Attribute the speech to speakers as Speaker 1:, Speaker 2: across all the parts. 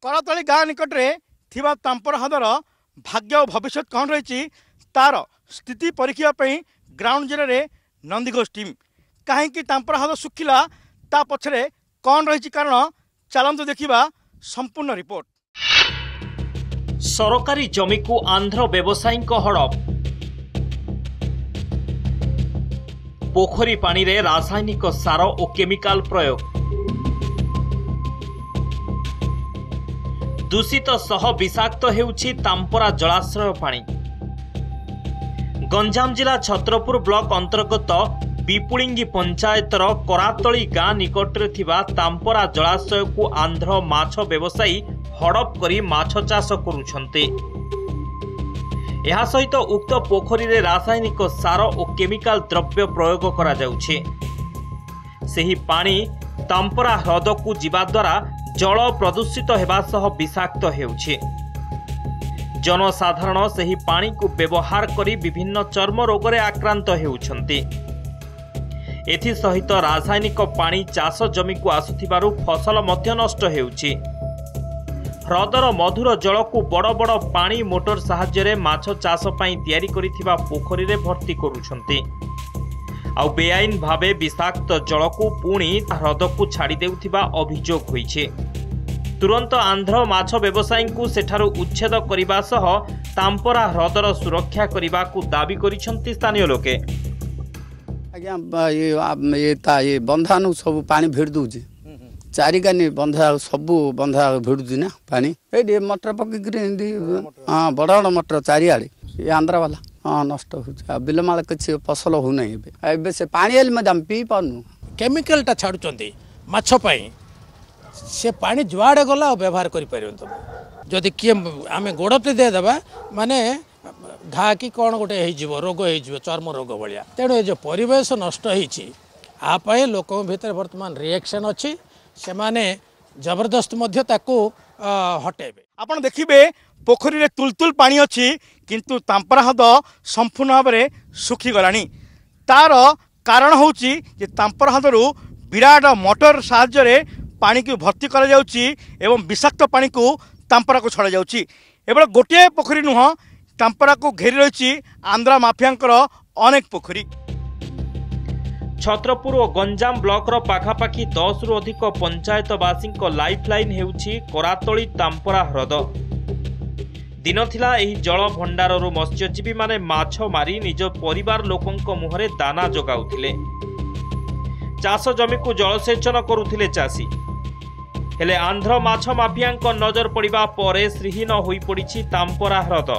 Speaker 1: करतली गाँ निकट में थिबा तांपर हदर भाग्य और भविष्य कौन रही तार स्थिति परीक्षा ग्राउंड जिले में नंदीघोष टीम कहीं तांपर हद सुखिला ता पछरे कौन रही कारण चलतु देखा संपूर्ण रिपोर्ट।
Speaker 2: सरकारी जमी को आंध्र व्यवसायी हड़प पोखरी पानी रे रासायनिक सार और केमिकल प्रयोग दूषित सह विषाक्त हेउछि तांपरा जलाशय पानी। गंजाम जिला छत्रपुर ब्लॉक अंतर्गत विपुलिंगी पंचायतर करातली गाँ निकट में थिबा तांपरा जलाशय को आंध्र माछ व्यवसायी हड़प करी माछ चाष करुछन्ते। एहा सहित उक्त पोखरी रे रासायनिक सार और केमिकल द्रव्य प्रयोग करा जाउछे। सेही पानी तांपरा ह्रद को जीवा द्वारा जल प्रदूषित हेबा सह विषाक्त हेउछे। जनसाधारण सेही पानी को व्यवहार करी विभिन्न चर्म रोग रे आक्रांत हेउछन्ते। एथि सहित रासायनिक पानी चाष जमी को आसुथिबारु फसल मध्य नष्ट हेउछे। ह्रदर मधुर जल को बड़ बड़ पानी मोटर साहाय्य माछ चाष पई तैयारी करिथिबा पोखरी रे भर्ती करुछन्ते। आउ बेआईन भावे विषाक्त जल को पुणी ह्रद को छाड़ी देउथिबा अभियोग होइछे। तुरंत आंध्र माछ व्यवसायी को सेठारु उच्छेद करिबा सह तांपरा ह्रदर सुरक्षा करिबा को दाबी करिसंती स्थानीय लोके।
Speaker 3: आज्ञा ये बंधानु सब पानी भिड़ दूची चारिकानी बंधा सबू बंधा भिड़ुची ना पानी ये मटर पकड़ हाँ बड़ बड़ मटर चारिआड़े ये आंध्रा वाला हाँ नष्ट हो बिलमाल किसी फसल हो ना से पानी आम पी पानु
Speaker 4: केमिकलटा छाड़ुचंती माछ पई से पानी जुआड़े गला व्यवहार करि परियो तुम जदि किए आमे गोड़टे देदेबा माने घा कि कौन गोटे हो रोग हो चर्म रोग भाया तेणु जो परिवेश नष्ट होई लोक भीतर वर्तमान रिएक्शन अच्छी से माने जबरदस्त मध्य ताकू हटेबे।
Speaker 1: आपण देखिबे पोखरी रे तुलतुल पानी अच्छी किंतु तांपरा हद संपूर्ण भाव में सुखी गलानी। तार कारण होची जे तांपरा हदरु विराट मोटर साहाय्य पानी को भर्ती करा जाउची एवं विषाक्त पानी को तांपरा को छड़ा जाउची। एबे गोटे पोखरी नुह तांपरा को घेरी रही आंध्रा माफियांकर अनेक पोखरी।
Speaker 2: छत्रपुर और गंजाम ब्लॉकर पाखापाखि 10 रु अधिक पंचायतवासी लाइफलाइन हेउछि करातली तांपरा ह्रद। दिन थिला एही जल भंडाररू मत्स्यजीवी माने माछ मारी निज परिवार लोकंक मुहरे दाना जोगाउथिले। चाष जमी को जलसेचन करुथिले चाषी। हेले आंध्र माछ माफियांक नजर पड़िबा परे श्रीहीन होई पड़िछि तांपरा ह्रद।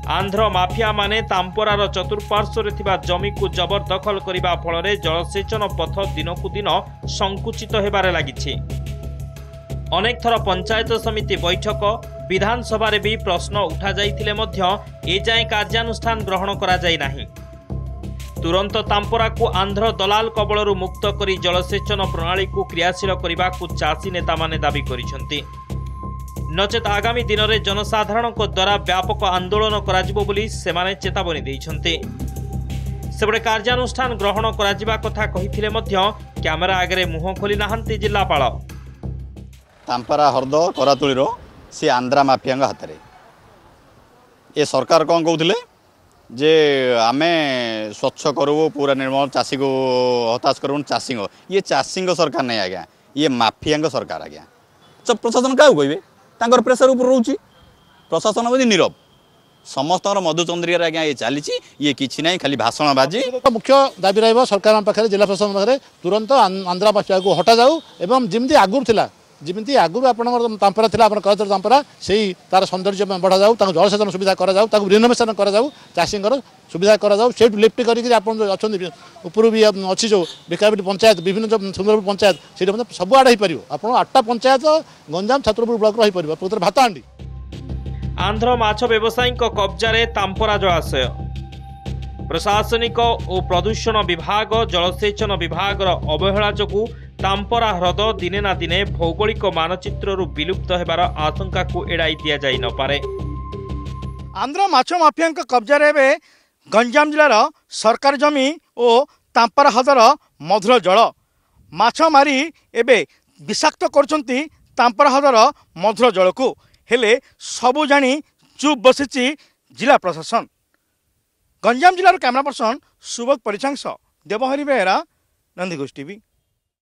Speaker 2: आंध्र माफिया माने तांपरार चतुर्पार्श्व थिबा जमी को जबरदखल करिबा फलरे जलसेचन पथ दिनकु दिन संकुचित हेबारे लागिछि। अनेक थर पंचायत समिति बैठक विधानसभा रे भी प्रश्न उठा जाइथिले मध्य ए जाय कार्यानुष्ठान ग्रहण करा जाय नाही। तुरंत तांपरा को आंध्र दलाल कबलरू मुक्त करी जलसेचन प्रणाली को क्रियाशील करिबा को चाषी नेता माने दाबी करिसंती। नचेत आगामी दिन में जनसाधारण द्वारा व्यापक आंदोलन कराजिबो बोली सेमाने चेतावनी दैछन्ते। सेबडे कार्यानुष्ठान ग्रहण कराजिबा कथा कहिथिले मध्य कैमेरा आगे मुह खोली नाहंती जिल्लापाल।
Speaker 5: तांपरा हर्द करातुलीर से आंध्रा माफिया हाथ में ये सरकार कौन कहते जे आमे स्वच्छ करू पूरा निर्मल चाषी को हताश करूँ चाषी ये चाषी सरकार नहीं आज्ञा ये माफिया सरकार आज्ञा। प्रशासन क्या कहे तांकर प्रेसर ऊपर रोची प्रशासन भी नीरव समस्त मधुचंद्रिया आज्ञा ये चली ये किसी ना खाली भाषण बाजी।
Speaker 4: मुख्य दाबी रहा सरकार पाखे जिला प्रशासन पाखे तुरंत आंध्रा माफिया को हटा जाऊ एवं जमी आगुरी था जमी आगुरी आप तांपरा था आप तांपरा से तार सौंदर्य बढ़ा जाऊ जलसेचन सुविधा करा रिनोवेशन करा चाषी सुविधा करा से लिफ्ट करके ऊपर भी अच्छी जो बिकाबिट पंचायत विभिन्न जो सुंदरपुर पंचायत से सबुआड़े हो पार आप 8टा पंचायत गंजाम छत्रपुर ब्लॉक रही पार प्रकृत भातहांडी।
Speaker 2: आंध्र माछ व्यवसायी कब्जा रे तांपरा जलाशय प्रशासनिक और प्रदूषण विभाग जलसेचन विभाग अवहेला जोगु तांपरा ह्रद दिने ना दिने भौगोलिक मानचित्रु विलुप्त हेबार आशंका को एड़ाई दिया जाई न पारे।
Speaker 1: आंध्र माछ माफिया कब्जा रे गंजाम जिलार सरकारी जमी और तांपरा ह्रदर मधुर जल माछ मारी एबे विषाक्त करछंती तांपरा हदर मधुर जल को हेले सबू जानी चुप बसी जिला प्रशासन। गंजाम जिलार camera person Subodh Parichang Debahari Behera Nandighosh TV.